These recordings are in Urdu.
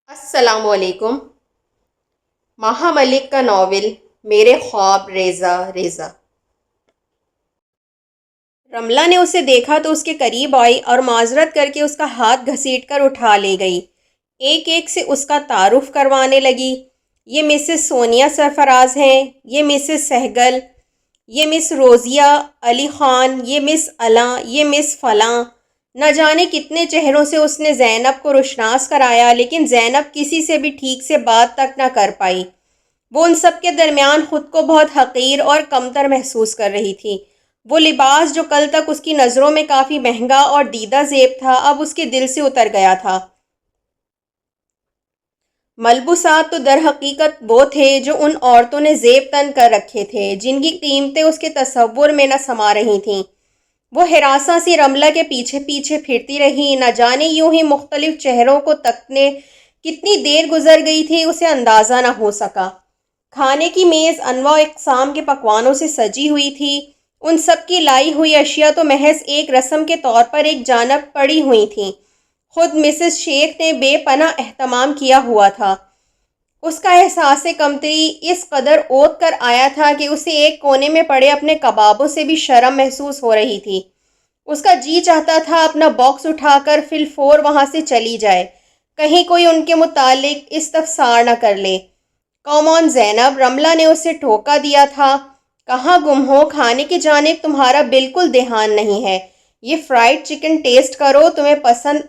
السلام علیکم۔ ماہا ملک کا ناول میرے خواب ریزہ ریزہ۔ رملہ نے اسے دیکھا تو اس کے قریب آئی اور معذرت کر کے اس کا ہاتھ گھسیٹ کر اٹھا لے گئی۔ ایک ایک سے اس کا تعارف کروانے لگی۔ یہ مسز سونیا سرفراز ہیں، یہ مسز سہگل، یہ مس روزیہ علی خان، یہ مس علاء، یہ مس فلاں۔ نہ جانے کتنے چہروں سے اس نے زینب کو روشناس کرایا، لیکن زینب کسی سے بھی ٹھیک سے بات تک نہ کر پائی۔ وہ ان سب کے درمیان خود کو بہت حقیر اور کمتر محسوس کر رہی تھی۔ وہ لباس جو کل تک اس کی نظروں میں کافی مہنگا اور دیدہ زیب تھا، اب اس کے دل سے اتر گیا تھا۔ ملبوسات تو در حقیقت وہ تھے جو ان عورتوں نے زیب تن کر رکھے تھے، جن کی قیمتیں اس کے تصور میں نہ سما رہی تھیں۔ وہ ہراساں سی رملہ کے پیچھے پیچھے پھرتی رہی، نہ جانے یوں ہی مختلف چہروں کو تکنے کتنی دیر گزر گئی تھی، اسے اندازہ نہ ہو سکا۔ کھانے کی میز انواع اقسام کے پکوانوں سے سجی ہوئی تھی۔ ان سب کی لائی ہوئی اشیاء تو محض ایک رسم کے طور پر ایک جانب پڑی ہوئی تھیں۔ خود مسز شیخ نے بے پناہ اہتمام کیا ہوا تھا۔ اس کا احساس کمتری اس قدر اوت کر آیا تھا کہ اسے ایک کونے میں پڑے اپنے کبابوں سے بھی شرم محسوس ہو رہی تھی۔ اس کا جی چاہتا تھا اپنا باکس اٹھا کر فی الفور وہاں سے چلی جائے، کہیں کوئی ان کے متعلق استفسار نہ کر لے۔ کم آن زینب، رملہ نے اسے ٹھوکا دیا تھا، کہاں گم ہو؟ کھانے کی جانب تمہارا بالکل دھیان نہیں ہے۔ یہ فرائیڈ چکن ٹیسٹ کرو، تمہیں پسند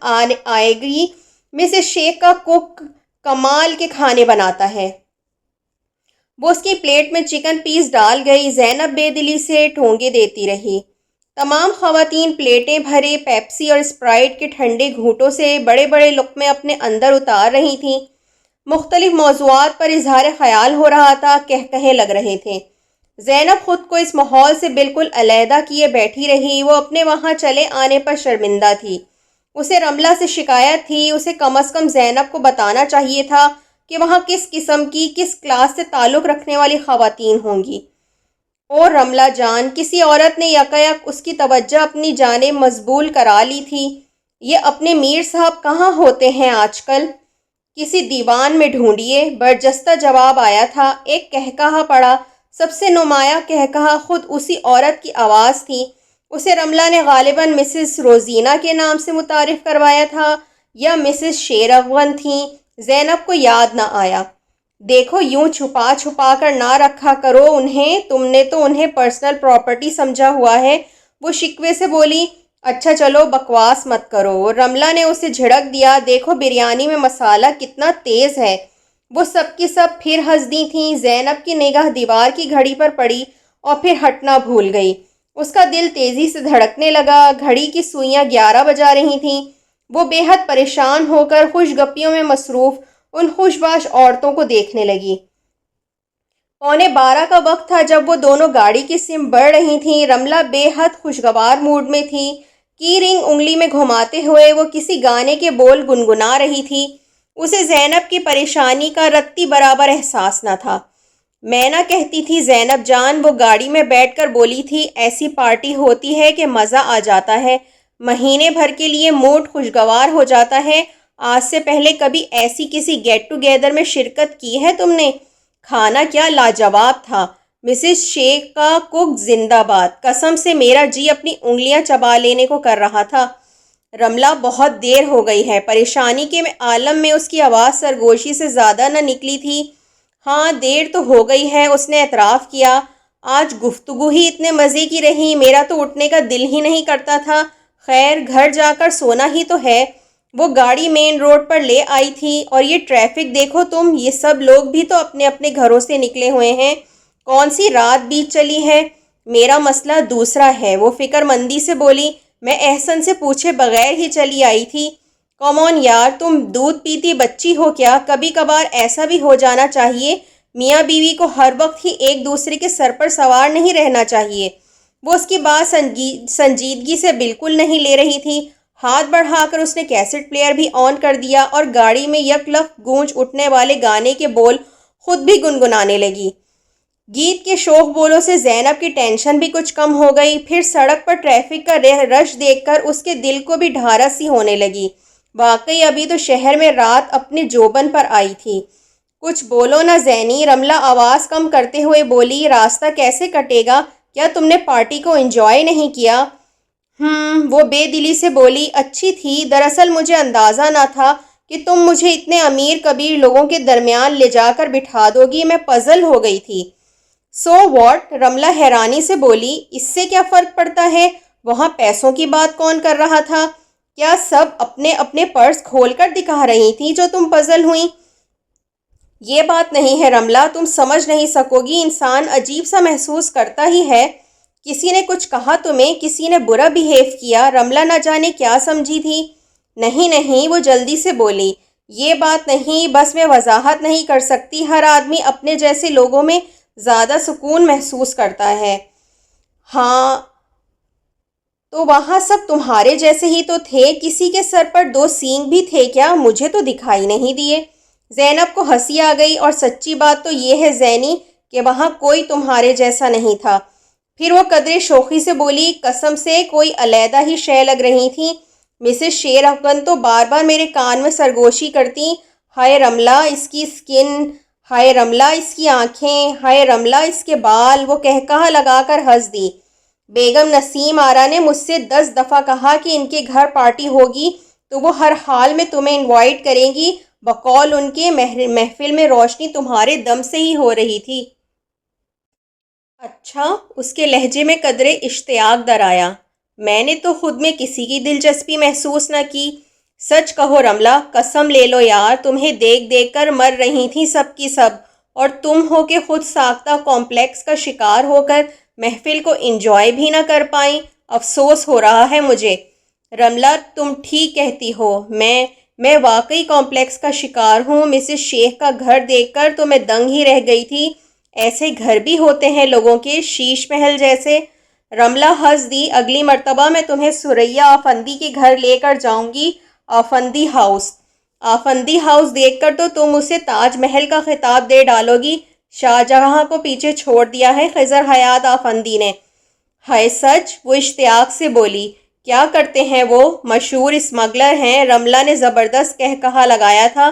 آئے گی۔ مسز شیخ کا کوک کمال کے کھانے بناتا ہے۔ وہ اس کی پلیٹ میں چکن پیس ڈال گئی۔ زینب بے دلی سے ٹھونگے دیتی رہی۔ تمام خواتین پلیٹیں بھرے پیپسی اور اسپرائٹ کے ٹھنڈے گھونٹوں سے بڑے بڑے لقمے اپنے اندر اتار رہی تھیں۔ مختلف موضوعات پر اظہار خیال ہو رہا تھا، کہے لگ رہے تھے۔ زینب خود کو اس ماحول سے بالکل علیحدہ کیے بیٹھی رہی۔ وہ اپنے وہاں چلے آنے پر شرمندہ تھی۔ اسے رملہ سے شکایت تھی۔ اسے کم از کم زینب کو بتانا چاہیے تھا کہ وہاں کس قسم کی، کس کلاس سے تعلق رکھنے والی خواتین ہوں گی۔ اور رملہ جان، کسی عورت نے یکایک اس کی توجہ اپنی جانب مضبول کرا لی تھی۔ یہ اپنے میر صاحب کہاں ہوتے ہیں آج کل؟ کسی دیوان میں ڈھونڈیے۔ برجستہ جواب آیا تھا۔ ایک کہکہا پڑا۔ سب سے نمایاں کہکہا خود اسی عورت کی آواز تھی۔ اسے رملہ نے غالباً مسز روزینہ کے نام سے متعارف کروایا تھا، یا مسز شیر افغن تھیں، زینب کو یاد نہ آیا۔ دیکھو، یوں چھپا چھپا کر نہ رکھا کرو انہیں، تم نے تو انہیں پرسنل پراپرٹی سمجھا ہوا ہے۔ وہ شکوے سے بولی۔ اچھا چلو بکواس مت کرو، رملہ نے اسے جھڑک دیا۔ دیکھو بریانی میں مسالہ کتنا تیز ہے۔ وہ سب کی سب پھر ہنس دی تھیں۔ زینب کی نگاہ دیوار کی گھڑی پر پڑی اور پھر ہٹنا بھول گئی۔ اس کا دل تیزی سے دھڑکنے لگا۔ گھڑی کی سوئیاں 11 بجا رہی تھیں۔ وہ بے حد پریشان ہو کر خوش گپیوں میں مصروف ان خوش باش عورتوں کو دیکھنے لگی۔ 11:15 کا وقت تھا جب وہ دونوں گاڑی کی سمت بڑھ رہی تھیں۔ رملہ بے حد خوشگوار موڈ میں تھی۔ کی رنگ انگلی میں گھماتے ہوئے وہ کسی گانے کے بول گنگنا رہی تھی۔ اسے زینب کی پریشانی کا رتی برابر احساس نہ تھا۔ میں نہ کہتی تھی زینب جان، وہ گاڑی میں بیٹھ کر بولی تھی، ایسی پارٹی ہوتی ہے کہ مزہ آ جاتا ہے، مہینے بھر کے لیے موڈ خوشگوار ہو جاتا ہے۔ آج سے پہلے کبھی ایسی کسی گیٹ ٹوگیدر میں شرکت کی ہے تم نے؟ کھانا کیا لاجواب تھا۔ مسز شیخ کا کوک زندہ باد۔ قسم سے میرا جی اپنی انگلیاں چبا لینے کو کر رہا تھا۔ رملہ، بہت دیر ہو گئی ہے۔ پریشانی کے عالم میں اس کی آواز سرگوشی سے زیادہ نہ نکلی تھی۔ ہاں دیر تو ہو گئی ہے، اس نے اعتراف کیا۔ آج گفتگو ہی اتنے مزے کی رہی، میرا تو اٹھنے کا دل ہی نہیں کرتا تھا۔ خیر، گھر جا کر سونا ہی تو ہے۔ وہ گاڑی مین روڈ پر لے آئی تھی، اور یہ ٹریفک دیکھو تم، یہ سب لوگ بھی تو اپنے اپنے گھروں سے نکلے ہوئے ہیں۔ کون سی رات بیت چلی ہے؟ میرا مسئلہ دوسرا ہے، وہ فکر مندی سے بولی۔ میں احسن سے پوچھے بغیر ہی چلی آئی تھی۔ کم آن یار، تم دودھ پیتی بچی ہو کیا؟ کبھی کبھار ایسا بھی ہو جانا چاہیے۔ میاں بیوی کو ہر وقت ہی ایک دوسرے کے سر پر سوار نہیں رہنا چاہیے۔ وہ اس کی بات سنجیدگی سے بالکل نہیں لے رہی تھی۔ ہاتھ بڑھا کر اس نے کیسٹ پلیئر بھی آن کر دیا اور گاڑی میں یک لخت گونج اٹھنے والے گانے کے بول خود بھی گنگنانے لگی۔ گیت کے شوخ بولوں سے زینب کی ٹینشن بھی کچھ کم ہو گئی۔ پھر سڑک پر ٹریفک کا رش دیکھ کر اس کے دل کو بھی ڈھارس سی ہونے لگی۔ واقعی ابھی تو شہر میں رات اپنے جوبن پر آئی تھی۔ کچھ بولو نہ زینی، رملہ آواز کم کرتے ہوئے بولی، راستہ کیسے کٹے گا؟ کیا تم نے پارٹی کو انجوائے نہیں کیا؟ وہ بے دلی سے بولی، اچھی تھی، دراصل مجھے اندازہ نہ تھا کہ تم مجھے اتنے امیر کبیر لوگوں کے درمیان لے جا کر بٹھا دو گی، میں پزل ہو گئی تھی۔ So what? رملہ حیرانی سے بولی، اس سے کیا فرق پڑتا ہے؟ وہاں پیسوں کی بات کون کر رہا تھا؟ کیا سب اپنے اپنے پرس کھول کر دکھا رہی تھی جو تم پزل ہوئی؟ یہ بات نہیں ہے رملہ، تم سمجھ نہیں سکو گی، انسان عجیب سا محسوس کرتا ہی ہے۔ کسی نے کچھ کہا تمہیں؟ کسی نے برا بیہیو کیا؟ رملہ نہ جانے کیا سمجھی تھی۔ نہیں نہیں، وہ جلدی سے بولی، یہ بات نہیں، بس میں وضاحت نہیں کر سکتی، ہر آدمی اپنے جیسے لوگوں میں زیادہ سکون محسوس کرتا ہے۔ ہاں تو وہاں سب تمہارے جیسے ہی تو تھے، کسی کے سر پر 2 سینگ بھی تھے کیا؟ مجھے تو دکھائی نہیں دیے۔ زینب کو ہنسی آ گئی، اور سچی بات تو یہ ہے زینی کہ وہاں کوئی تمہارے جیسا نہیں تھا۔ پھر وہ قدرے شوخی سے بولی، قسم سے کوئی علیحدہ ہی شے لگ رہی تھی۔ مسز شیر افغن تو بار بار میرے کان میں سرگوشی کرتی، ہائے رملہ اس کی سکن، ہائے رملہ اس کی آنکھیں، ہائے رملہ اس کے بال۔ وہ کہا لگا کر ہنس دی۔ بیگم نسیم آرا نے مجھ سے 10 دفعہ کہا کہ ان کے گھر پارٹی ہوگی تو وہ ہر حال میں تمہیں انوائٹ کریں گی، بقول ان کے محفل میں روشنی تمہارے دم سے ہی ہو رہی تھی۔ اچھا؟ اس کے لہجے میں قدرے اشتیاق در آیا۔ میں نے تو خود میں کسی کی دلچسپی محسوس نہ کی۔ سچ کہو رملہ، قسم لے لو یار، تمہیں دیکھ دیکھ کر مر رہی تھیں سب کی سب، اور تم ہو کہ خود ساختہ کمپلیکس کا شکار ہو کر محفل کو انجوائے بھی نہ کر پائیں۔ افسوس ہو رہا ہے مجھے۔ رملہ تم ٹھیک کہتی ہو، میں واقعی کمپلیکس کا شکار ہوں۔ مسز شیخ کا گھر دیکھ کر تو میں دنگ ہی رہ گئی تھی۔ ایسے گھر بھی ہوتے ہیں لوگوں کے، شیش محل جیسے۔ رملہ ہنس دی، اگلی مرتبہ میں تمہیں سریا آفندی کے گھر لے کر جاؤں گی، آفندی ہاؤس۔ آفندی ہاؤس دیکھ کر تو تم اسے تاج محل کا خطاب دے ڈالو گی۔ شاہ جہاں کو پیچھے چھوڑ دیا ہے خضر حیات آفندی نے۔ ہائے سچ؟ وہ اشتیاق سے بولی۔ کیا کرتے ہیں وہ؟ مشہور اسمگلر ہیں۔ رملہ نے زبردست کہا لگایا تھا،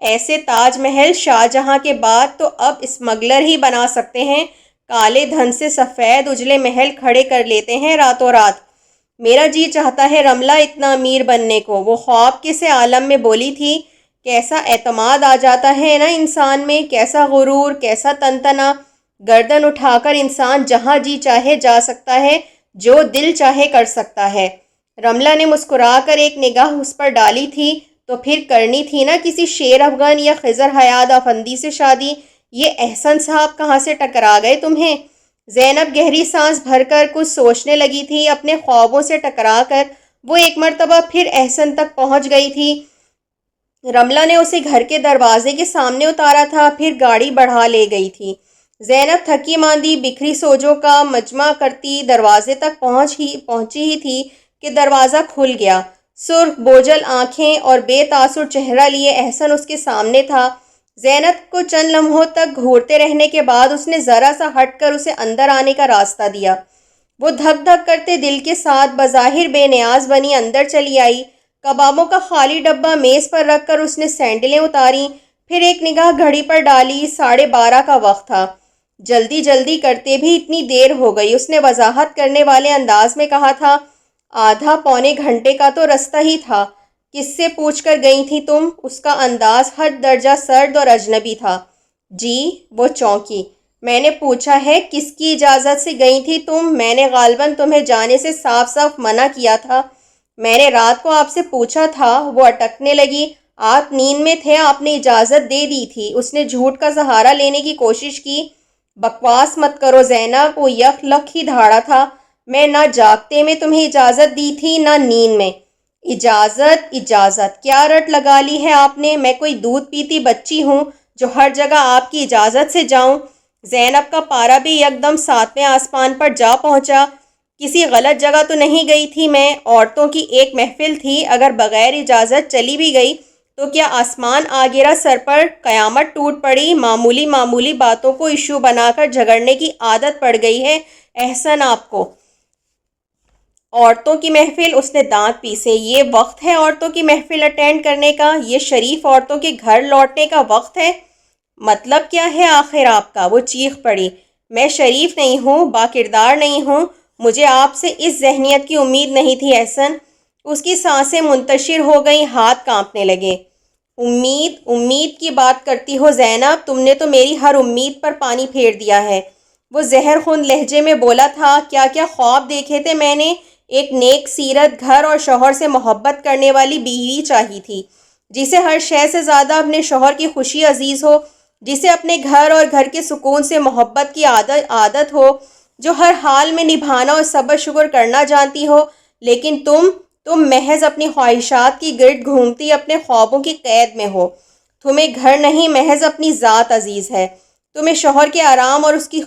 ایسے تاج محل شاہ جہاں کے بعد تو اب اسمگلر ہی بنا سکتے ہیں، کالے دھن سے سفید اجلے محل کھڑے کر لیتے ہیں راتوں رات۔ میرا جی چاہتا ہے رملہ اتنا امیر بننے کو۔ وہ خواب کے سے عالم میں بولی تھی، کیسا اعتماد آ جاتا ہے نا انسان میں، کیسا غرور، کیسا تنتنا۔ گردن اٹھا کر انسان جہاں جی چاہے جا سکتا ہے، جو دل چاہے کر سکتا ہے۔ رملہ نے مسکرا کر ایک نگاہ اس پر ڈالی تھی، تو پھر کرنی تھی نا کسی شیر افغان یا خضر حیات آفندی سے شادی۔ یہ احسن صاحب کہاں سے ٹکرا گئے تمہیں؟ زینب گہری سانس بھر کر کچھ سوچنے لگی تھی، اپنے خوابوں سے ٹکرا کر وہ ایک مرتبہ پھر احسن تک پہنچ گئی تھی۔ رملہ نے اسے گھر کے دروازے کے سامنے اتارا تھا، پھر گاڑی بڑھا لے گئی تھی۔ زینب تھکی ماندی بکھری سوجوں کا مجمع کرتی دروازے تک پہنچی ہی تھی کہ دروازہ کھل گیا۔ سرخ بوجھل آنکھیں اور بے تاثر چہرہ لیے احسن اس کے سامنے تھا۔ زینب کو چند لمحوں تک گھورتے رہنے کے بعد اس نے ذرا سا ہٹ کر اسے اندر آنے کا راستہ دیا۔ وہ دھک دھک کرتے دل کے ساتھ بظاہر بے نیاز بنی اندر چلی آئی۔ کبابوں کا خالی ڈبہ میز پر رکھ کر اس نے سینڈلیں اتاریں، پھر ایک نگاہ گھڑی پر ڈالی، 12:30 کا وقت تھا۔ جلدی جلدی کرتے بھی اتنی دیر ہو گئی۔ اس نے وضاحت کرنے والے انداز میں کہا تھا، آدھا پونے گھنٹے کا تو رستہ ہی تھا۔ کس سے پوچھ کر گئی تھی تم؟ اس کا انداز حد درجہ سرد اور اجنبی تھا۔ جی؟ وہ چونکی۔ میں نے پوچھا ہے کس کی اجازت سے گئی تھی تم؟ میں نے غالباً تمہیں جانے سے صاف صاف منع کیا تھا۔ میں نے رات کو آپ سے پوچھا تھا۔ وہ اٹکنے لگی۔ آپ نیند میں تھے، آپ نے اجازت دے دی تھی۔ اس نے جھوٹ کا سہارا لینے کی کوشش کی۔ بکواس مت کرو زینب، وہ یک لک ہی دھاڑا تھا۔ میں نہ جاگتے میں تمہیں اجازت دی تھی، نہ نیند میں۔ اجازت کیا رٹ لگا لی ہے آپ نے؟ میں کوئی دودھ پیتی بچی ہوں جو ہر جگہ آپ کی اجازت سے جاؤں؟ زینب کا پارا بھی یکدم 7ویں آسمان پر جا پہنچا۔ کسی غلط جگہ تو نہیں گئی تھی میں؟ عورتوں کی ایک محفل تھی، اگر بغیر اجازت چلی بھی گئی تو کیا آسمان آ گرا سر پر، قیامت ٹوٹ پڑی؟ معمولی باتوں کو ایشو بنا کر جھگڑنے کی عادت پڑ گئی ہے احسن آپ کو۔ عورتوں کی محفل، اس نے دانت پیسے، یہ وقت ہے عورتوں کی محفل اٹینڈ کرنے کا؟ یہ شریف عورتوں کے گھر لوٹنے کا وقت ہے؟ مطلب کیا ہے آخر آپ کا؟ وہ چیخ پڑی۔ میں شریف نہیں ہوں، با کردار نہیں ہوں، مجھے آپ سے اس ذہنیت کی امید نہیں تھی احسن۔ اس کی سانسیں منتشر ہو گئیں، ہاتھ کانپنے لگے۔ امید امید کی بات کرتی ہو زینب؟ تم نے تو میری ہر امید پر پانی پھیر دیا ہے۔ وہ زہر خون لہجے میں بولا تھا۔ کیا کیا خواب دیکھے تھے میں نے؟ ایک نیک سیرت، گھر اور شوہر سے محبت کرنے والی بیوی چاہی تھی، جسے ہر شے سے زیادہ اپنے شوہر کی خوشی عزیز ہو، جسے اپنے گھر اور گھر کے سکون سے محبت کی عادت ہو، جو ہر حال میں نبھانا اور صبر شکر کرنا جانتی ہو۔ لیکن تم محض اپنی خواہشات کی گرد گھومتی اپنے خوابوں کی قید میں ہو۔ تمہیں گھر نہیں، محض اپنی ذات عزیز ہے۔ تمہیں شوہر کے آرام اور اس کی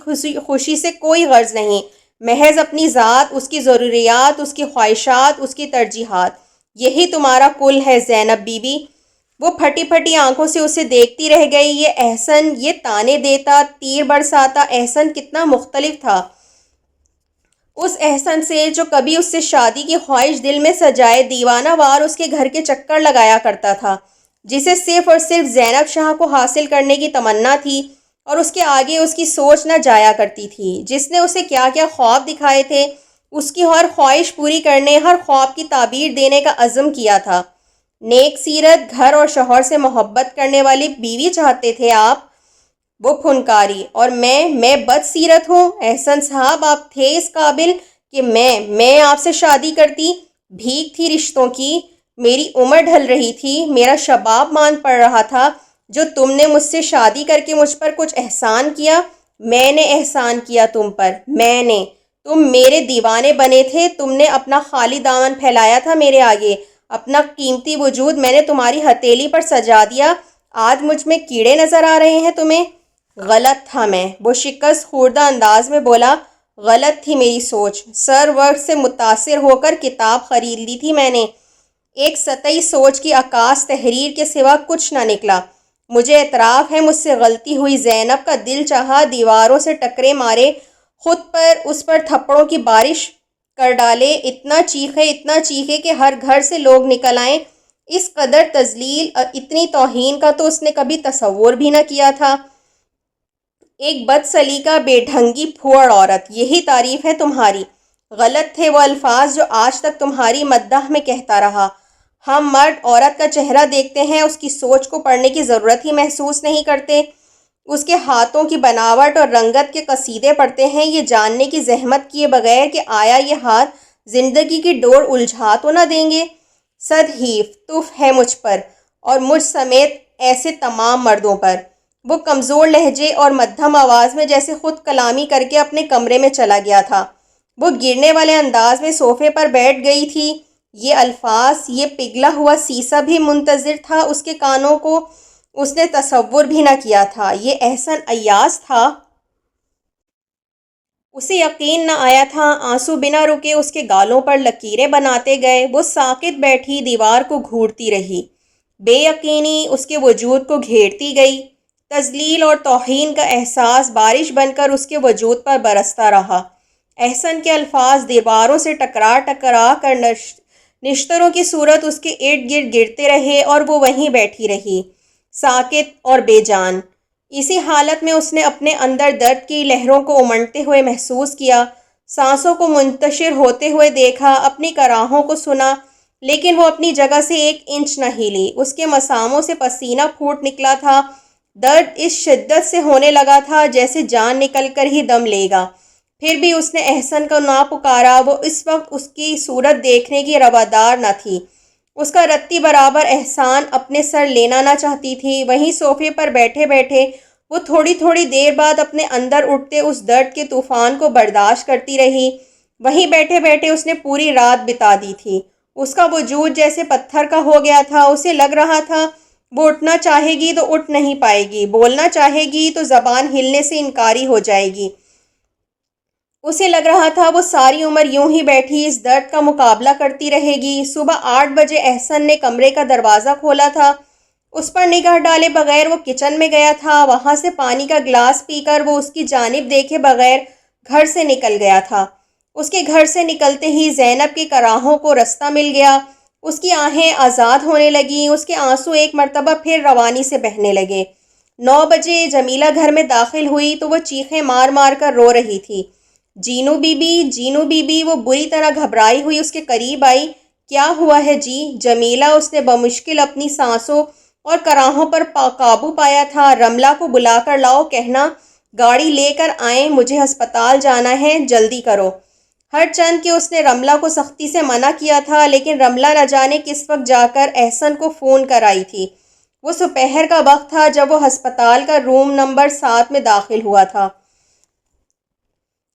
خوشی سے کوئی غرض نہیں، محض اپنی ذات، اس کی ضروریات، اس کی خواہشات، اس کی ترجیحات۔ یہی تمہارا کل ہے زینب بی بی۔ وہ پھٹی پھٹی آنکھوں سے اسے دیکھتی رہ گئی۔ یہ احسن، یہ تانے دیتا، تیر برساتا احسن کتنا مختلف تھا اس احسن سے جو کبھی اس سے شادی کی خواہش دل میں سجائے دیوانہ وار اس کے گھر کے چکر لگایا کرتا تھا، جسے صرف اور صرف زینب شاہ کو حاصل کرنے کی تمنا تھی اور اس کے آگے اس کی سوچ نہ جایا کرتی تھی۔ جس نے اسے کیا کیا خواب دکھائے تھے، اس کی ہر خواہش پوری کرنے، ہر خواب کی تعبیر دینے کا عزم کیا تھا۔ نیک سیرت، گھر اور شوہر سے محبت کرنے والی بیوی چاہتے تھے آپ؟ وہ پھنکاری۔ اور میں بد سیرت ہوں؟ احسن صاحب، آپ تھے اس قابل کہ میں آپ سے شادی کرتی؟ بھیک تھی رشتوں کی، میری عمر ڈھل رہی تھی، میرا شباب مان پڑ رہا تھا، جو تم نے مجھ سے شادی کر کے مجھ پر کچھ احسان کیا؟ میں نے احسان کیا تم پر، میں نے؟ تم میرے دیوانے بنے تھے، تم نے اپنا خالی دامن پھیلایا تھا میرے آگے، اپنا قیمتی وجود میں نے تمہاری ہتھیلی پر سجا دیا۔ آج مجھ میں کیڑے نظر آ رہے ہیں تمہیں؟ غلط تھا میں، وہ شکست خوردہ انداز میں بولا۔ غلط تھی میری سوچ، سر ورق سے متاثر ہو کر کتاب خرید لی تھی میں نے۔ ایک سطحی سوچ کی عکاس تحریر کے سوا کچھ نہ نکلا۔ مجھے اعتراف ہے مجھ سے غلطی ہوئی۔ زینب کا دل چاہا دیواروں سے ٹکرے مارے، خود پر اس پر تھپڑوں کی بارش کر ڈالے، اتنا چیخے کہ ہر گھر سے لوگ نکل آئیں۔ اس قدر تذلیل، اتنی توہین کا تو اس نے کبھی تصور بھی نہ کیا تھا۔ ایک بد سلیقہ، بے ڈھنگی پھوڑ عورت، یہی تعریف ہے تمہاری؟ غلط تھے وہ الفاظ جو آج تک تمہاری مداح میں کہتا رہا۔ ہم مرد عورت کا چہرہ دیکھتے ہیں، اس کی سوچ کو پڑھنے کی ضرورت ہی محسوس نہیں کرتے۔ اس کے ہاتھوں کی بناوٹ اور رنگت کے قصیدے پڑھتے ہیں، یہ جاننے کی زحمت کیے بغیر کہ آیا یہ ہاتھ زندگی کی ڈور الجھا تو نہ دیں گے۔ صد حیف تف ہے مجھ پر، اور مجھ سمیت ایسے تمام مردوں پر۔ وہ کمزور لہجے اور مدھم آواز میں جیسے خود کلامی کر کے اپنے کمرے میں چلا گیا تھا۔ وہ گرنے والے انداز میں صوفے پر بیٹھ گئی تھی۔ یہ الفاظ، یہ پگھلا ہوا سیسا بھی منتظر تھا اس کے کانوں کو۔ اس نے تصور بھی نہ کیا تھا یہ احسن ایاز تھا۔ اسے یقین نہ آیا تھا۔ آنسو بنا رکے اس کے گالوں پر لکیریں بناتے گئے۔ وہ ساکت بیٹھی دیوار کو گھورتی رہی۔ بے یقینی اس کے وجود کو گھیرتی گئی۔ تذلیل اور توہین کا احساس بارش بن کر اس کے وجود پر برستا رہا۔ احسن کے الفاظ دیواروں سے ٹکرا کر نشتروں کی صورت اس کے ارد گرد گرتے رہے اور وہ وہیں بیٹھی رہی، ساکت اور بے جان۔ اسی حالت میں اس نے اپنے اندر درد کی لہروں کو امنڈتے ہوئے محسوس کیا، سانسوں کو منتشر ہوتے ہوئے دیکھا، اپنی کراہوں کو سنا، لیکن وہ اپنی جگہ سے ایک انچ نہ ہلی۔ اس کے مساموں سے پسینہ پھوٹ نکلا تھا۔ درد اس شدت سے ہونے لگا تھا جیسے جان نکل کر ہی دم لے گا۔ پھر بھی اس نے احسن کو نہ پکارا۔ وہ اس وقت اس کی صورت دیکھنے کی روادار نہ تھی۔ اس کا رتی برابر احسان اپنے سر لینا نہ چاہتی تھی۔ وہیں صوفے پر بیٹھے بیٹھے وہ تھوڑی تھوڑی دیر بعد اپنے اندر اٹھتے اس درد کے طوفان کو برداشت کرتی رہی۔ وہیں بیٹھے بیٹھے اس نے پوری رات بتا دی تھی۔ اس کا وجود جیسے پتھر کا ہو گیا تھا۔ اسے لگ رہا تھا وہ اٹھنا چاہے گی تو اٹھ نہیں پائے گی، بولنا چاہے گی تو زبان ہلنے سے انکاری ہو جائے گی۔ اسے لگ رہا تھا وہ ساری عمر یوں ہی بیٹھی اس درد کا مقابلہ کرتی رہے گی۔ صبح 8 بجے احسن نے کمرے کا دروازہ کھولا تھا۔ اس پر نگاہ ڈالے بغیر وہ کچن میں گیا تھا۔ وہاں سے پانی کا گلاس پی کر وہ اس کی جانب دیکھے بغیر گھر سے نکل گیا تھا۔ اس کے گھر سے نکلتے ہی زینب کے کراہوں کو رستہ مل گیا، اس کی آہیں آزاد ہونے لگیں، اس کے آنسو ایک مرتبہ پھر روانی سے بہنے لگے۔ 9 بجے جمیلہ گھر میں داخل ہوئی تو وہ چیخیں مار مار کر رو رہی تھی۔ Jeenu be be, Jeenu be be, وہ بری طرح گھبرائی ہوئی اس کے قریب آئی۔ کیا ہوا ہے جی؟ جمیلہ، اس نے بمشکل اپنی سانسوں اور کراہوں پر قابو پایا تھا۔ رملہ کو بلا کر لاؤ، کہنا گاڑی لے کر آئیں، مجھے ہسپتال جانا ہے، جلدی کرو۔ ہر چند کہ اس نے رملہ کو سختی سے منع کیا تھا، لیکن رملہ نہ جانے کس وقت جا کر احسن کو فون کر آئی تھی۔ وہ دوپہر کا وقت تھا جب وہ ہسپتال کا روم نمبر 7 میں داخل ہوا تھا۔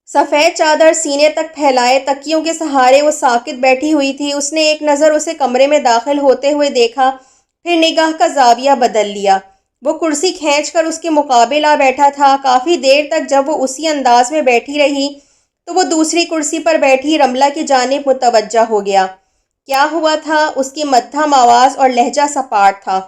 سفید چادر سینے تک پھیلائے تکیوں کے سہارے وہ ساکت بیٹھی ہوئی تھی۔ اس نے ایک نظر اسے کمرے میں داخل ہوتے ہوئے دیکھا، پھر نگاہ کا زاویہ بدل لیا۔ وہ کرسی کھینچ کر اس کے مقابل آ بیٹھا تھا۔ کافی دیر تک جب وہ اسی انداز میں بیٹھی رہی تو وہ دوسری کرسی پر بیٹھی رملہ کی جانب متوجہ ہو گیا۔ کیا ہوا تھا؟ اس کی مدھم آواز اور لہجہ سپاٹ تھا۔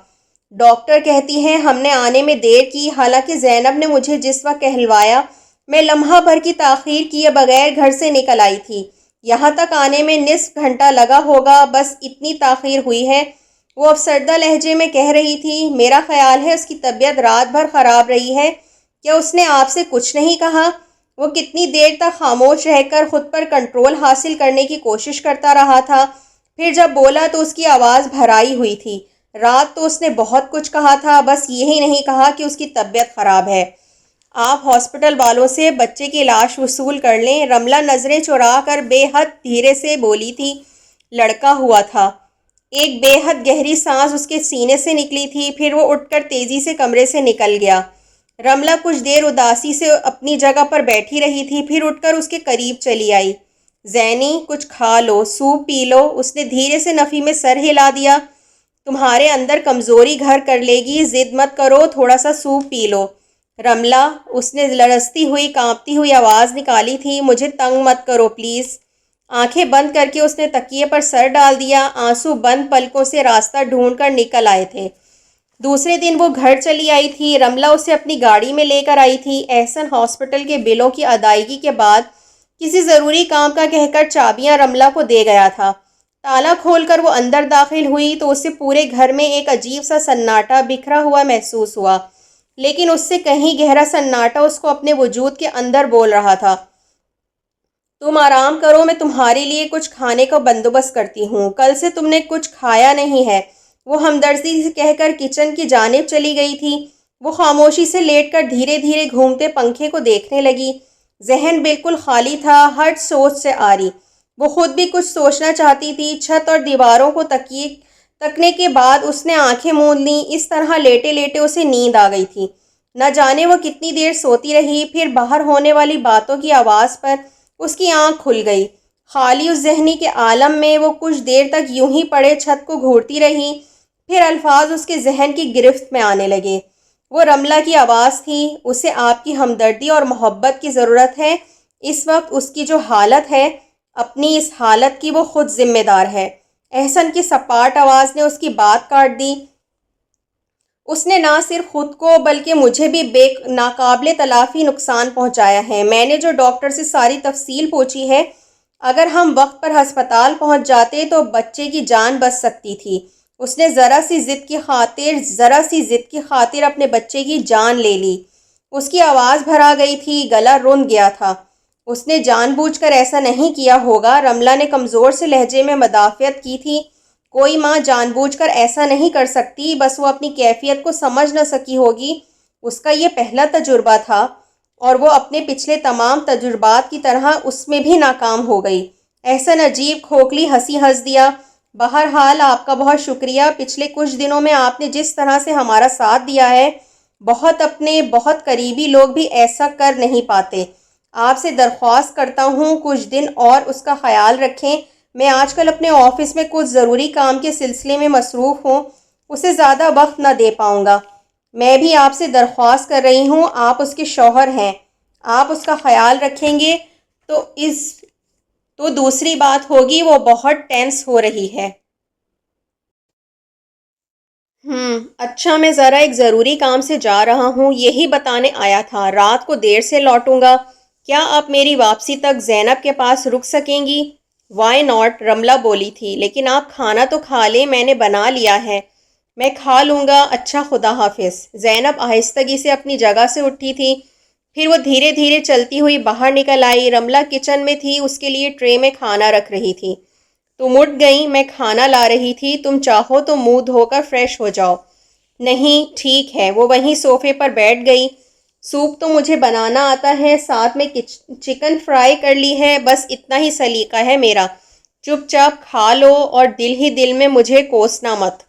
ڈاکٹر کہتی ہیں ہم نے آنے میں دیر کی، حالانکہ زینب نے مجھے جس وقت کہلوایا میں لمحہ بھر کی تاخیر کیے بغیر گھر سے نکل آئی تھی۔ یہاں تک آنے میں نصف گھنٹہ لگا ہوگا، بس اتنی تاخیر ہوئی ہے۔ وہ افسردہ لہجے میں کہہ رہی تھی۔ میرا خیال ہے اس کی طبیعت رات بھر خراب رہی ہے۔ کیا اس نے آپ سے کچھ نہیں کہا؟ وہ کتنی دیر تک خاموش رہ کر خود پر کنٹرول حاصل کرنے کی کوشش کرتا رہا تھا، پھر جب بولا تو اس کی آواز بھرائی ہوئی تھی۔ رات تو اس نے بہت کچھ کہا تھا، بس یہی نہیں کہا کہ اس کی طبیعت خراب ہے۔ آپ ہاسپٹل والوں سے بچے کی لاش وصول کر لیں۔ رملہ نظریں چرا کر بے حد دھیرے سے بولی تھی۔ لڑکا ہوا تھا۔ ایک بے حد گہری سانس اس کے سینے سے نکلی تھی، پھر وہ اٹھ کر تیزی سے کمرے سے نکل گیا۔ رملہ کچھ دیر اداسی سے اپنی جگہ پر بیٹھی رہی تھی، پھر اٹھ کر اس کے قریب چلی آئی۔ زینی، کچھ کھا لو، سوپ پی لو۔ اس نے دھیرے سے نفی میں سر ہلا دیا۔ تمہارے اندر کمزوری گھر کر لے گی، ضد مت کرو، تھوڑا سا سوپ پی لو۔ رملہ، اس نے لرزتی ہوئی کانپتی ہوئی آواز نکالی تھی، مجھے تنگ مت کرو پلیز۔ آنکھیں بند کر کے اس نے تکیے پر سر ڈال دیا۔ آنسو بند پلکوں سے راستہ ڈھونڈ کر نکل آئے تھے۔ دوسرے دن وہ گھر چلی آئی تھی۔ رملہ اسے اپنی گاڑی میں لے کر آئی تھی۔ احسن ہاسپٹل کے بلوں کی ادائیگی کے بعد کسی ضروری کام کا کہہ کر چابیاں رملہ کو دے گیا تھا۔ تالا کھول کر وہ اندر داخل ہوئی تو اسے پورے گھر میں ایک عجیب سا سناٹا بکھرا ہوا محسوس ہوا، لیکن اس سے کہیں گہرا سناٹا اس کو اپنے وجود کے اندر بول رہا تھا، تم آرام کرو، میں تمہارے لیے کچھ کھانے کا بندوبست کرتی ہوں، کل سے تم نے کچھ کھایا نہیں ہے۔ وہ ہمدردی سے کہہ کر کچن کی جانب چلی گئی تھی۔ وہ خاموشی سے لیٹ کر دھیرے دھیرے گھومتے پنکھے کو دیکھنے لگی۔ ذہن بالکل خالی تھا، ہٹ سوچ سے آری۔ وہ خود بھی کچھ سوچنا چاہتی تھی۔ چھت اور دیواروں کو تکنے کے بعد اس نے آنکھیں موند لیں۔ اس طرح لیٹے لیٹے اسے نیند آ گئی تھی۔ نہ جانے وہ کتنی دیر سوتی رہی، پھر باہر ہونے والی باتوں کی آواز پر اس کی آنکھ کھل گئی۔ خالی اس ذہنی کے عالم میں وہ کچھ دیر تک یوں ہی پڑے چھت کو گھورتی رہی، پھر الفاظ اس کے ذہن کی گرفت میں آنے لگے۔ وہ رملہ کی آواز تھی، اسے آپ کی ہمدردی اور محبت کی ضرورت ہے۔ اس وقت اس کی جو حالت ہے، اپنی اس حالت کی وہ خود ذمہ دار ہے۔ احسن کی سپاٹ آواز نے اس کی بات کاٹ دی۔ اس نے نہ صرف خود کو بلکہ مجھے بھی ناقابل تلافی نقصان پہنچایا ہے۔ میں نے جو ڈاکٹر سے ساری تفصیل پوچھی ہے، اگر ہم وقت پر ہسپتال پہنچ جاتے تو بچے کی جان بچ سکتی تھی۔ اس نے ذرا سی ضد کی خاطر اپنے بچے کی جان لے لی۔ اس کی آواز بھرا گئی تھی، گلا رون گیا تھا۔ اس نے جان بوجھ کر ایسا نہیں کیا ہوگا، رملہ نے کمزور سے لہجے میں مدافعت کی تھی۔ کوئی ماں جان بوجھ کر ایسا نہیں کر سکتی، بس وہ اپنی کیفیت کو سمجھ نہ سکی ہوگی۔ اس کا یہ پہلا تجربہ تھا اور وہ اپنے پچھلے تمام تجربات کی طرح اس میں بھی ناکام ہو گئی۔ احسن عجیب کھوکھلی ہنسی ہنس دیا۔ بہرحال آپ کا بہت شکریہ، پچھلے کچھ دنوں میں آپ نے جس طرح سے ہمارا ساتھ دیا ہے، بہت قریبی لوگ بھی ایسا کر نہیں پاتے۔ آپ سے درخواست کرتا ہوں کچھ دن اور اس کا خیال رکھیں۔ میں آج کل اپنے آفس میں کچھ ضروری کام کے سلسلے میں مصروف ہوں، اسے زیادہ وقت نہ دے پاؤں گا۔ میں بھی آپ سے درخواست کر رہی ہوں، آپ اس کے شوہر ہیں، آپ اس کا خیال رکھیں گے تو دوسری بات ہوگی، وہ بہت ٹینس ہو رہی ہے۔ اچھا، میں ایک ضروری کام سے جا رہا ہوں، یہی بتانے آیا تھا، رات کو دیر سے لوٹوں گا۔ کیا آپ میری واپسی تک زینب کے پاس رک سکیں گی؟ وائی ناٹ، رملہ بولی تھی، لیکن آپ کھانا تو کھا لیں، میں نے بنا لیا ہے۔ میں کھا لوں گا، اچھا خدا حافظ۔ زینب آہستگی سے اپنی جگہ سے اٹھی تھی، پھر وہ دھیرے دھیرے چلتی ہوئی باہر نکل آئی۔ رملہ کچن میں تھی، اس کے لیے ٹرے میں کھانا رکھ رہی تھی۔ تم اٹھ گئیں، میں کھانا لا رہی تھی، تم چاہو تو منہ دھو کر فریش ہو جاؤ۔ نہیں ٹھیک ہے، وہ وہیں صوفے پر بیٹھ گئی۔ سوپ تو مجھے بنانا آتا ہے، ساتھ میں چکن فرائی کر لی ہے، بس اتنا ہی سلیقہ ہے میرا۔ چپ چاپ کھا لو اور دل ہی دل میں مجھے کوسنا مت۔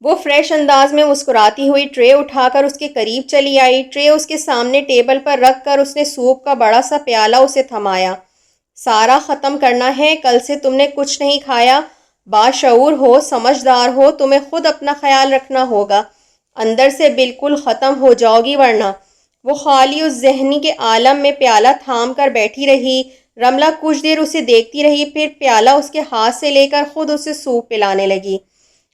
وہ فریش انداز میں مسکراتی ہوئی ٹرے اٹھا کر اس کے قریب چلی آئی۔ ٹرے اس کے سامنے ٹیبل پر رکھ کر اس نے سوپ کا بڑا سا پیالہ اسے تھمایا۔ سارا ختم کرنا ہے، کل سے تم نے کچھ نہیں کھایا۔ باشعور ہو، سمجھدار ہو، تمہیں خود اپنا خیال رکھنا ہوگا، اندر سے بالکل ختم ہو جاؤ گی ورنہ۔ وہ خالی اس ذہنی کے عالم میں پیالہ تھام کر بیٹھی رہی۔ رملہ کچھ دیر اسے دیکھتی رہی، پھر پیالہ اس کے ہاتھ سے لے کر خود اسے سوپ پلانے لگی۔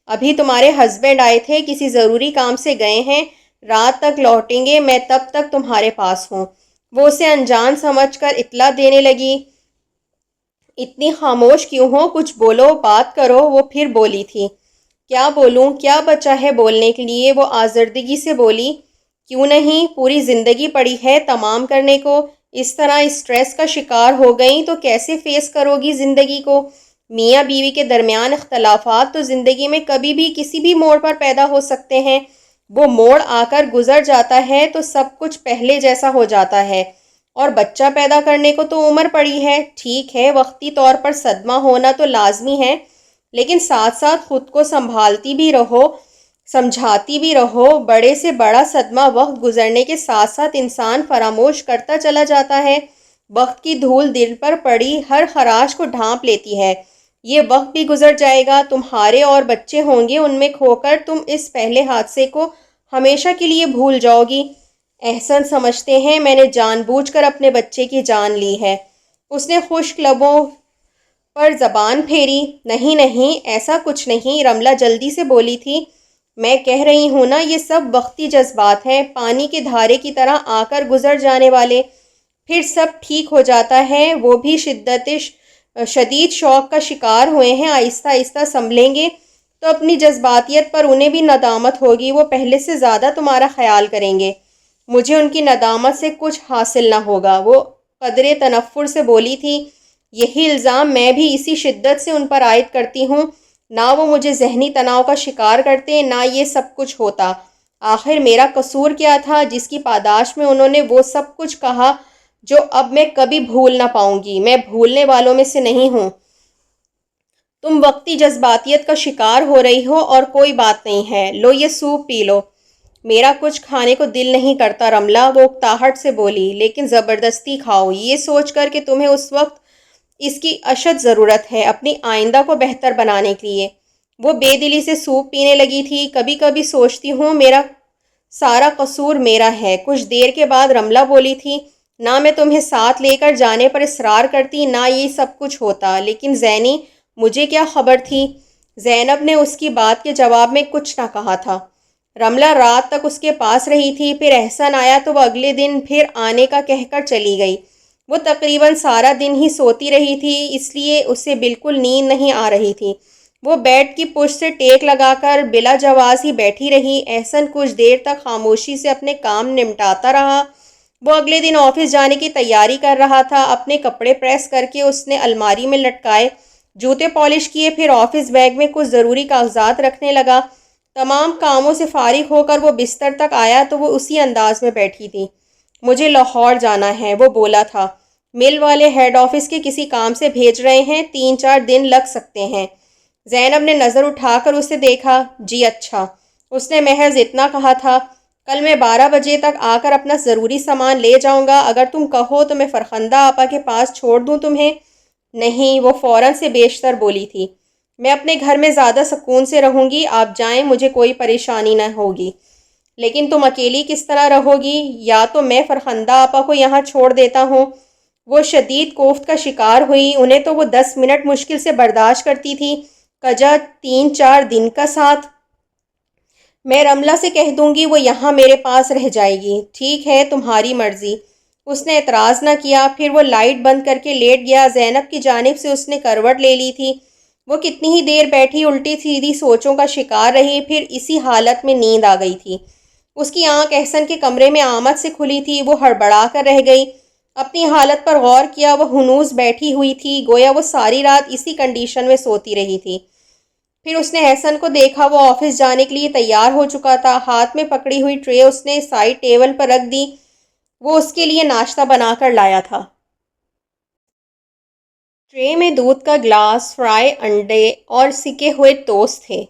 ابھی تمہارے ہسبینڈ آئے تھے، کسی ضروری کام سے گئے ہیں، رات تک لوٹیں گے، میں تب تک تمہارے پاس ہوں۔ وہ اسے انجان سمجھ کر اطلاع دینے لگی۔ اتنی خاموش کیوں ہو؟ کچھ بولو، بات کرو۔ وہ پھر بولی تھی۔ کیا بولوں؟ کیا بچا ہے بولنے کے لیے؟ وہ آزردگی سے بولی۔ کیوں نہیں؟ پوری زندگی پڑی ہے تمام کرنے کو۔ اس طرح اسٹریس کا شکار ہو گئیں تو کیسے فیس کرو گی زندگی کو؟ میاں بیوی کے درمیان اختلافات تو زندگی میں کبھی بھی کسی بھی موڑ پر پیدا ہو سکتے ہیں۔ وہ موڑ آ کر گزر جاتا ہے تو سب کچھ پہلے جیسا ہو جاتا ہے، اور بچہ پیدا کرنے کو تو عمر پڑی ہے۔ ٹھیک ہے، وقتی طور پر صدمہ ہونا تو لازمی ہے، لیکن ساتھ ساتھ خود کو سنبھالتی بھی رہو، سمجھاتی بھی رہو۔ بڑے سے بڑا صدمہ وقت گزرنے کے ساتھ ساتھ انسان فراموش کرتا چلا جاتا ہے۔ وقت کی دھول دل پر پڑی ہر خراش کو ڈھانپ لیتی ہے۔ یہ وقت بھی گزر جائے گا، تمہارے اور بچے ہوں گے، ان میں کھو کر تم اس پہلے حادثے کو ہمیشہ کے لیے بھول جاؤ گی۔ احسن سمجھتے ہیں میں نے جان بوجھ کر اپنے بچے کی جان لی ہے۔ اس نے خشک لبوں پر زبان پھیری۔ نہیں نہیں، ایسا کچھ نہیں، رملہ جلدی سے بولی تھی۔ میں کہہ رہی ہوں نا، یہ سب وقتی جذبات ہیں، پانی کے دھارے کی طرح آ کر گزر جانے والے، پھر سب ٹھیک ہو جاتا ہے۔ وہ بھی شدید شوق کا شکار ہوئے ہیں، آہستہ آہستہ سنبھلیں گے تو اپنی جذباتیت پر انہیں بھی ندامت ہوگی، وہ پہلے سے زیادہ تمہارا خیال کریں گے۔ مجھے ان کی ندامت سے کچھ حاصل نہ ہوگا، وہ قدرے تنفر سے بولی تھی۔ یہی الزام میں بھی اسی شدت سے ان پر عائد کرتی ہوں۔ نہ وہ مجھے ذہنی تناؤ کا شکار کرتے، نہ یہ سب کچھ ہوتا۔ آخر میرا قصور کیا تھا جس کی پاداش میں انہوں نے وہ سب کچھ کہا جو اب میں کبھی بھول نہ پاؤں گی؟ میں بھولنے والوں میں سے نہیں ہوں۔ تم وقتی جذباتیت کا شکار ہو رہی ہو اور کوئی بات نہیں ہے، لو یہ سوپ پی لو۔ میرا کچھ کھانے کو دل نہیں کرتا رملہ، وہ اکتاہٹ سے بولی، لیکن زبردستی کھاؤ، یہ سوچ کر کہ تمہیں اس وقت اس کی اشد ضرورت ہے اپنی آئندہ کو بہتر بنانے کے لیے۔ وہ بے دلی سے سوپ پینے لگی تھی۔ کبھی کبھی سوچتی ہوں میرا سارا قصور میرا ہے۔ کچھ دیر کے بعد رملہ بولی تھی۔ نہ میں تمہیں ساتھ لے کر جانے پر اصرار کرتی، نہ یہ سب کچھ ہوتا، لیکن زینی، مجھے کیا خبر تھی؟ زینب نے اس کی بات کے جواب میں کچھ نہ کہا تھا۔ رملہ رات تک اس کے پاس رہی تھی، پھر احسن آیا تو وہ اگلے دن پھر آنے کا کہہ کر چلی گئی۔ وہ تقریباً سارا دن ہی سوتی رہی تھی، اس لیے اسے بالکل نیند نہیں آ رہی تھی۔ وہ بیڈ کی پشت سے ٹیک لگا کر بلا جواز ہی بیٹھی رہی۔ احسن کچھ دیر تک خاموشی سے اپنے کام نمٹاتا رہا۔ وہ اگلے دن آفس جانے کی تیاری کر رہا تھا۔ اپنے کپڑے پریس کر کے اس نے الماری میں لٹکائے، جوتے پالش کیے، پھر آفس بیگ میں کچھ ضروری کاغذات رکھنے لگا۔ تمام کاموں سے فارغ ہو کر وہ بستر تک آیا تو وہ اسی انداز میں بیٹھی تھی۔ مجھے لاہور جانا ہے، وہ بولا تھا۔ مل والے ہیڈ آفس کے کسی کام سے بھیج رہے ہیں، 3-4 دن لگ سکتے ہیں۔ زینب نے نظر اٹھا کر اسے دیکھا۔ جی اچھا، اس نے محض اتنا کہا تھا۔ کل میں 12 بجے تک آ کر اپنا ضروری سامان لے جاؤں گا، اگر تم کہو تو میں فرخندہ آپا کے پاس چھوڑ دوں تمہیں؟ نہیں، وہ فوراً سے بیشتر بولی تھی۔ میں اپنے گھر میں زیادہ سکون سے رہوں گی، آپ جائیں، مجھے کوئی پریشانی نہ ہوگی۔ لیکن تم اکیلی کس طرح رہو گی؟ یا تو میں فرخندہ آپا کو یہاں چھوڑ دیتا ہوں۔ وہ شدید کوفت کا شکار ہوئی، انہیں تو وہ 10 منٹ مشکل سے برداشت کرتی تھی، کجا 3-4 دن کا ساتھ۔ میں رملہ سے کہہ دوں گی وہ یہاں میرے پاس رہ جائے گی۔ ٹھیک ہے، تمہاری مرضی۔ اس نے اعتراض نہ کیا۔ پھر وہ لائٹ بند کر کے لیٹ گیا۔ زینب کی جانب سے اس نے کروٹ لے لی تھی۔ وہ کتنی ہی دیر بیٹھی الٹی سیدھی سوچوں کا شکار رہی، پھر اسی حالت میں نیند آ گئی تھی۔ اس کی آنکھ احسن کے کمرے میں آمد سے کھلی تھی۔ وہ ہڑبڑا کر رہ گئی۔ اپنی حالت پر غور کیا، وہ ہنوز بیٹھی ہوئی تھی، گویا وہ ساری رات اسی کنڈیشن میں سوتی رہی تھی۔ پھر اس نے احسن کو دیکھا، وہ آفس جانے کے لیے تیار ہو چکا تھا۔ ہاتھ میں پکڑی ہوئی ٹرے اس نے سائڈ ٹیبل پر رکھ دی۔ وہ اس کے لیے ناشتہ بنا کر لایا تھا۔ ٹرے میں دودھ کا گلاس، فرائی انڈے اور سکے ہوئے ٹوسٹ تھے۔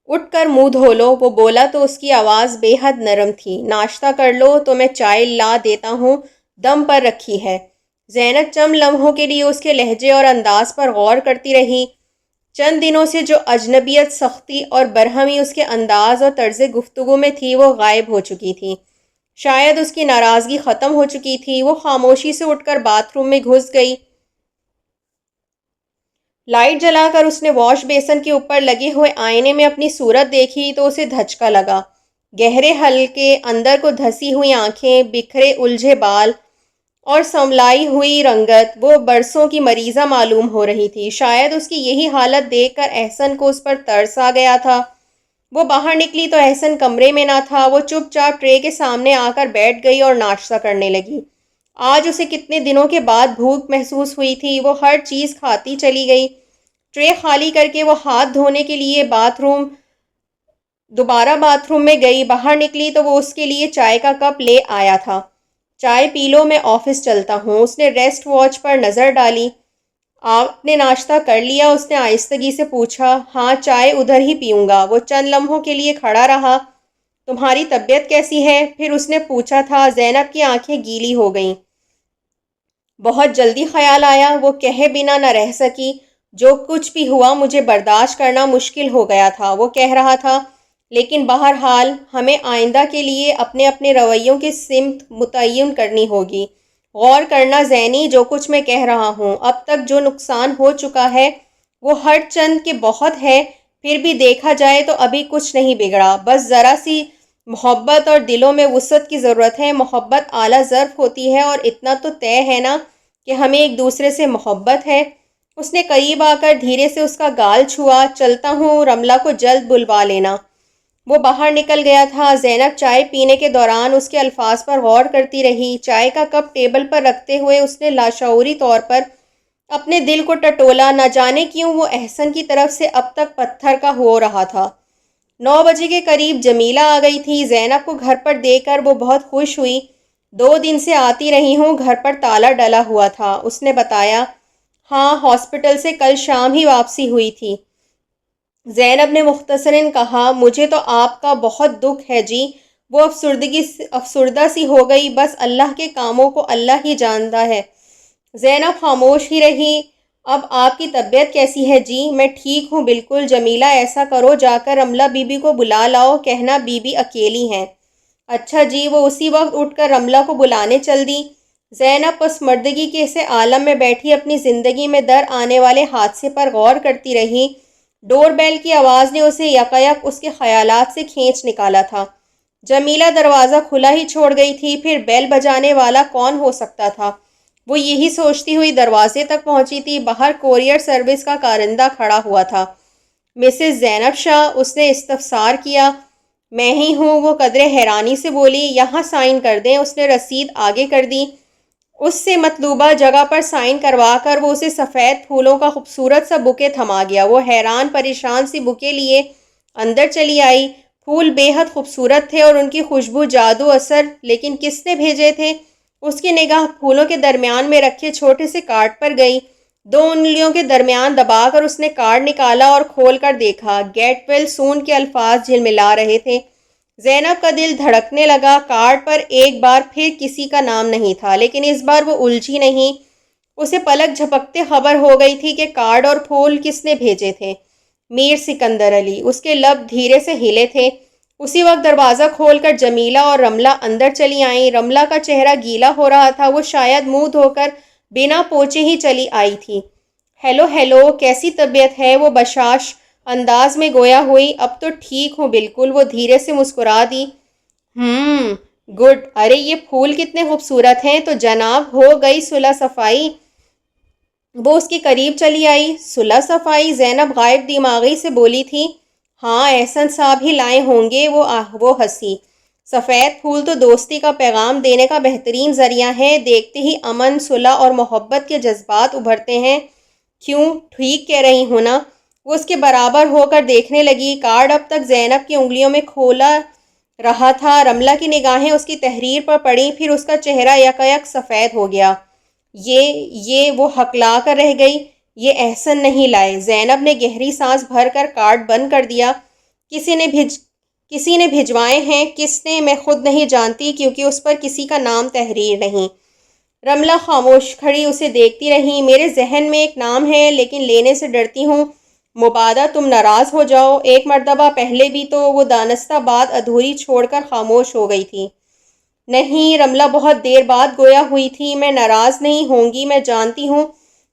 اٹھ کر منہ دھو لو، وہ بولا تو اس کی آواز بے حد نرم تھی۔ ناشتہ کر لو تو میں چائے لا دیتا ہوں، دم پر رکھی ہے۔ زینب چند لمحوں کے لیے اس کے لہجے اور انداز پر غور کرتی رہی۔ چند دنوں سے جو اجنبیت، سختی اور برہمی اس کے انداز اور طرز گفتگو میں تھی وہ غائب ہو چکی تھی۔ شاید اس کی ناراضگی ختم ہو چکی تھی۔ وہ خاموشی سے اٹھ کر باتھ روم میں گھس گئی۔ لائٹ جلا کر اس نے واش بیسن کے اوپر لگے ہوئے آئینے میں اپنی صورت دیکھی تو اسے دھچکا لگا۔ گہرے حلقے، اندر کو دھسی ہوئی آنکھیں، بکھرے الجھے بال اور سنبھلائی ہوئی رنگت، وہ برسوں کی مریضہ معلوم ہو رہی تھی۔ شاید اس کی یہی حالت دیکھ کر احسن کو اس پر ترس آ گیا تھا۔ وہ باہر نکلی تو احسن کمرے میں نہ تھا۔ وہ چپ چاپ ٹرے کے سامنے آ کر بیٹھ گئی اور ناشتہ کرنے لگی۔ آج اسے کتنے دنوں کے بعد بھوک محسوس ہوئی تھی۔ وہ ہر چیز کھاتی چلی گئی۔ ٹرے خالی کر کے وہ ہاتھ دھونے کے لیے دوبارہ باتھ روم میں گئی۔ باہر نکلی تو وہ اس کے لیے چائے کا کپ لے آیا تھا۔ چائے پی لو، میں آفس چلتا ہوں۔ اس نے ریسٹ واچ پر نظر ڈالی۔ آپ نے ناشتہ کر لیا؟ اس نے آہستگی سے پوچھا۔ ہاں، چائے ادھر ہی پیوں گا۔ وہ چند لمحوں کے لیے کھڑا رہا۔ تمہاری طبیعت کیسی ہے؟ پھر اس نے پوچھا تھا۔ زینب کی آنکھیں گیلی ہو گئیں۔ بہت جلدی خیال آیا، وہ کہے بنا نہ رہ سکی۔ جو کچھ بھی ہوا مجھے برداشت کرنا مشکل ہو گیا تھا، وہ کہہ رہا تھا، لیکن بہرحال ہمیں آئندہ کے لیے اپنے اپنے رویوں کی سمت متعین کرنی ہوگی۔ غور کرنا زینی، جو کچھ میں کہہ رہا ہوں، اب تک جو نقصان ہو چکا ہے وہ ہر چند کے بہت ہے، پھر بھی دیکھا جائے تو ابھی کچھ نہیں بگڑا۔ بس ذرا سی محبت اور دلوں میں وسعت کی ضرورت ہے۔ محبت اعلیٰ ظرف ہوتی ہے اور اتنا تو طے ہے نا کہ ہمیں ایک دوسرے سے محبت ہے۔ اس نے قریب آ کر دھیرے سے اس کا گال چھوا۔ چلتا ہوں، رملہ کو جلد بلوا لینا۔ وہ باہر نکل گیا تھا۔ زینب چائے پینے کے دوران اس کے الفاظ پر غور کرتی رہی۔ چائے کا کپ ٹیبل پر رکھتے ہوئے اس نے لاشعوری طور پر اپنے دل کو ٹٹولا۔ نہ جانے کیوں وہ احسن کی طرف سے اب تک پتھر کا ہو رہا تھا۔ 9 بجے کے قریب جمیلہ آ گئی تھی۔ زینب کو گھر پر دیکھ کر وہ بہت خوش ہوئی۔ 2 دن سے آتی رہی ہوں، گھر پر تالا ڈلا ہوا تھا، اس نے بتایا۔ ہاں، ہاسپٹل سے کل شام ہی واپسی ہوئی تھی، زینب نے مختصراً کہا۔ مجھے تو آپ کا بہت دکھ ہے جی۔ وہ افسردہ سی ہو گئی۔ بس اللہ کے کاموں کو اللہ ہی جانتا ہے۔ زینب خاموش ہی رہی۔ اب آپ کی طبیعت کیسی ہے جی؟ میں ٹھیک ہوں بالکل۔ جمیلہ، ایسا کرو، جا کر رملہ بی بی کو بلا لاؤ، کہنا بی بی اکیلی ہیں۔ اچھا جی۔ وہ اسی وقت اٹھ کر رملہ کو بلانے چل دی۔ زینب پسماردگی کے سے عالم میں بیٹھی اپنی زندگی میں در آنے والے حادثے پر غور کرتی رہی۔ ڈور بیل کی آواز نے اسے یکایک اس کے خیالات سے کھینچ نکالا تھا۔ جمیلہ دروازہ کھلا ہی چھوڑ گئی تھی، پھر بیل بجانے والا کون ہو سکتا تھا؟ وہ یہی سوچتی ہوئی دروازے تک پہنچی تھی۔ باہر کوریئر سروس کا کارندہ کھڑا ہوا تھا۔ مسز زینب شاہ؟ اس نے استفسار کیا۔ میں ہی ہوں، وہ قدرے حیرانی سے بولی۔ یہاں سائن کر دیں۔ اس نے رسید آگے کر دی۔ اس سے مطلوبہ جگہ پر سائن کروا کر وہ اسے سفید پھولوں کا خوبصورت سا بکے تھما گیا۔ وہ حیران پریشان سی بکے لیے اندر چلی آئی۔ پھول بے حد خوبصورت تھے اور ان کی خوشبو جادو اثر، لیکن کس نے بھیجے تھے؟ اس کی نگاہ پھولوں کے درمیان میں رکھے چھوٹے سے کارڈ پر گئی۔ 2 انگلیوں کے درمیان دبا کر اس نے کارڈ نکالا اور کھول کر دیکھا۔ گیٹ ویل سون کے الفاظ جھلملا رہے تھے۔ زینب کا دل دھڑکنے لگا۔ کارڈ پر ایک بار پھر کسی کا نام نہیں تھا، لیکن اس بار وہ الجھی نہیں۔ اسے پلک جھپکتے خبر ہو گئی تھی کہ کارڈ اور پھول کس نے بھیجے تھے۔ میر سکندر علی۔ اس کے لب دھیرے سے ہلے تھے۔ اسی وقت دروازہ کھول کر جمیلہ اور رملہ اندر چلی آئیں۔ رملہ کا چہرہ گیلا ہو رہا تھا۔ وہ شاید منہ دھو کر بنا پوچھے ہی چلی آئی تھی۔ ہیلو ہیلو، کیسی طبیعت ہے؟ وہ بشاش انداز میں گویا ہوئی۔ اب تو ٹھیک ہوں بالکل، وہ دھیرے سے مسکرا دی۔ گڈ، ارے یہ پھول کتنے خوبصورت ہیں۔ تو جناب ہو گئی صلح صفائی؟ وہ اس کے قریب چلی آئی۔ صلح صفائی؟ زینب غائب دماغی سے بولی تھی۔ ہاں احسن صاحب ہی لائے ہوں گے۔ وہ ہنسی۔ سفید پھول تو دوستی کا پیغام دینے کا بہترین ذریعہ ہے، دیکھتے ہی امن، صلح اور محبت کے جذبات ابھرتے ہیں۔ کیوں، ٹھیک کہہ رہی ہوں نا؟ وہ اس کے برابر ہو کر دیکھنے لگی۔ کارڈ اب تک زینب کی انگلیوں میں کھولا رہا تھا۔ رملہ کی نگاہیں اس کی تحریر پر پڑیں، پھر اس کا چہرہ یکایک سفید ہو گیا۔ یہ وہ ہکلا کر رہ گئی۔ یہ احسن نہیں لائے۔ زینب نے گہری سانس بھر کر کارڈ بند کر دیا۔ کسی نے بھجوائے ہیں، کس نے میں خود نہیں جانتی، کیونکہ اس پر کسی کا نام تحریر نہیں۔ رملہ خاموش کھڑی اسے دیکھتی رہی۔ میرے ذہن میں ایک نام ہے لیکن لینے سے ڈرتی ہوں، مبادا تم ناراض ہو جاؤ۔ ایک مرتبہ پہلے بھی تو وہ دانستہ بات ادھوری چھوڑ کر خاموش ہو گئی تھی۔ نہیں، رملہ بہت دیر بعد گویا ہوئی تھی، میں ناراض نہیں ہوں گی، میں جانتی ہوں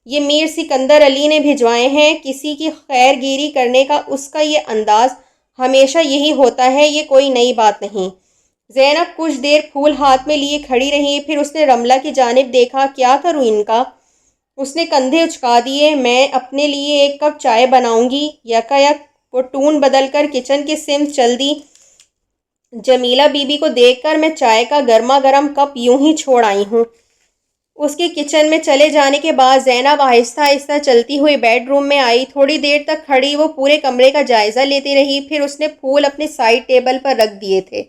یہ میر سکندر علی نے بھجوائے ہیں۔ کسی کی خیر گیری کرنے کا اس کا یہ انداز ہمیشہ یہی ہوتا ہے، یہ کوئی نئی بات نہیں۔ زینب کچھ دیر پھول ہاتھ میں لیے کھڑی رہی، پھر اس نے رملہ کی جانب دیکھا۔ کیا کروں ان کا؟ اس نے کندھے اچکا دیے۔ میں اپنے لیے ایک کپ چائے بناؤں گی۔ یکایک وہ ٹون بدل کر کچن کی سمت چل دی۔ جمیلہ بی بی کو دیکھ کر میں چائے کا گرما گرم کپ یوں ہی چھوڑ آئی ہوں۔ اس کے کچن میں چلے جانے کے بعد زینب آہستہ آہستہ چلتی ہوئی بیڈ روم میں آئی۔ تھوڑی دیر تک کھڑی وہ پورے کمرے کا جائزہ لیتی رہی، پھر اس نے پھول اپنے سائڈ ٹیبل پر رکھ دیے تھے۔